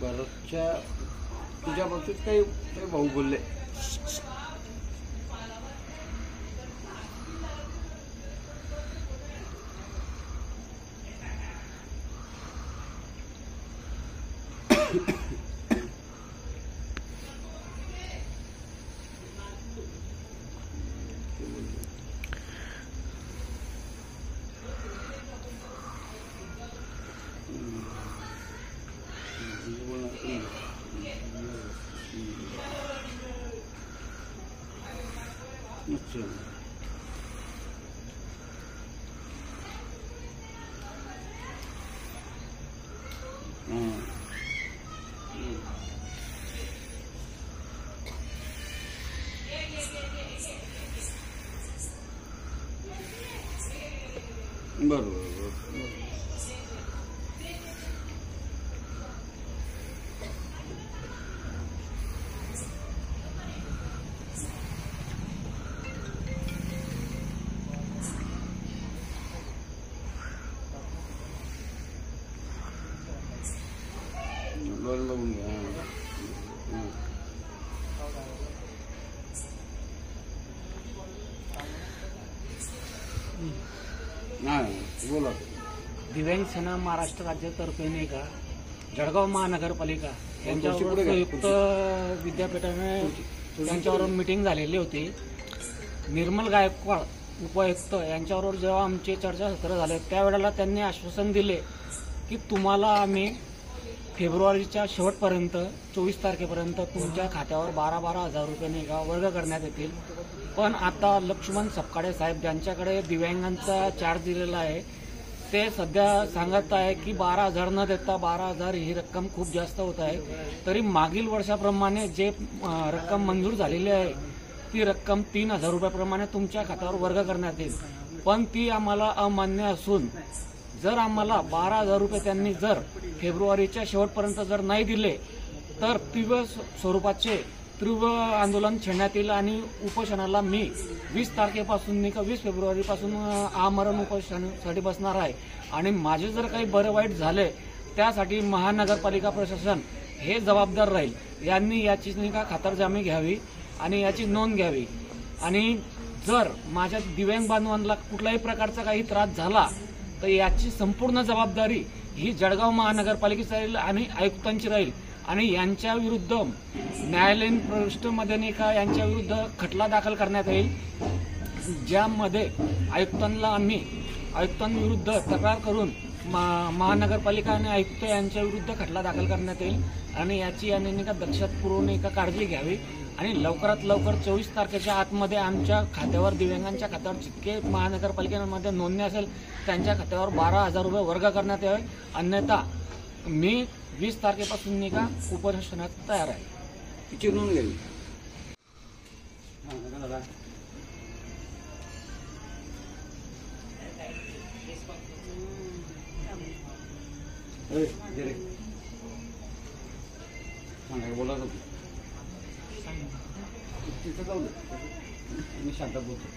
बरंचच्या तुझ्या बाबतीत काही भाऊ बोलले बरोबर बघून घ्या. बोला. दिव्यांग सेना महाराष्ट्र राज्यातर्फे नाही का जळगाव महानगरपालिका यांच्यावर संयुक्त विद्यापीठाने त्यांच्यावर मीटिंग झालेली होती. निर्मल गायकवाड उपायुक्त यांच्याबरोबर जेव्हा आमचे चर्चासत्र झाले त्यावेळेला त्यांनी आश्वासन दिले की तुम्हाला आम्ही फेब्रुवारीच्या शेवटपर्यंत 24 तारखेपर्यंत तुमच्या खात्यावर 12,000 रुपये वर्ग करण्यात येतील. पण आता लक्ष्मण सपकाळे साहेब ज्यांच्याकडे दिव्यांगांचा चार्ज दिलेला आहे ते सध्या सांगत आहे की 12,000 न देता 12,000 ही रक्कम खूप जास्त होत आहे. तरी मागील वर्षाप्रमाणे जे रक्कम मंजूर झालेली आहे ती रक्कम 3,000 रुपयाप्रमाणे तुमच्या खात्यावर वर्ग करण्यात येईल. पण ती आम्हाला अमान्य असून जर आम्हाला 12,000 रुपये त्यांनी जर फेब्रुवारीच्या शेवटपर्यंत जर नाही दिले तर तीव्र स्वरूपाचे तीव्र आंदोलन छेडण्यात येईल आणि उपोषणाला मी 20 तारखेपासून 20 फेब्रुवारीपासून आमरण उपोषणासाठी बसणार आहे. आणि माझे जर काही बरं वाईट झाले त्यासाठी महानगरपालिका प्रशासन हे जबाबदार राहील. यांनी याची खातरजमी घ्यावी आणि याची नोंद घ्यावी. आणि जर माझ्या दिव्यांग बांधवांना कुठल्याही प्रकारचा काही त्रास झाला तर याची संपूर्ण जबाबदारी ही जळगाव महानगरपालिकेची राहील आणि आयुक्तांची राहील. आणि यांच्या विरुद्ध न्यायालयीन प्रविष्टमध्ये नाही का यांच्या विरुद्ध खटला दाखल करण्यात येईल ज्यामध्ये आयुक्तांविरुद्ध तक्रार करून महानगरपालिका आणि आयुक्त यांच्या विरुद्ध खटला दाखल करण्यात येईल. आणि याची यांनी दक्षतापूर्वक काळजी घ्यावी आणि लवकरात लवकर 24 तारखेच्या आतमध्ये आमच्या खात्यावर दिव्यांगांच्या खात्यावर जितके महानगरपालिकेमध्ये नोंदणी असेल त्यांच्या खात्यावर 12,000 रुपये वर्ग करण्यात यावे. अन्यथा मी 20 तारखेपासून नाही का उपोषणात तयार आहे. तिची नोंद घ्यावी. बोला तिथं जाऊ दे, मी शांत बोलतो.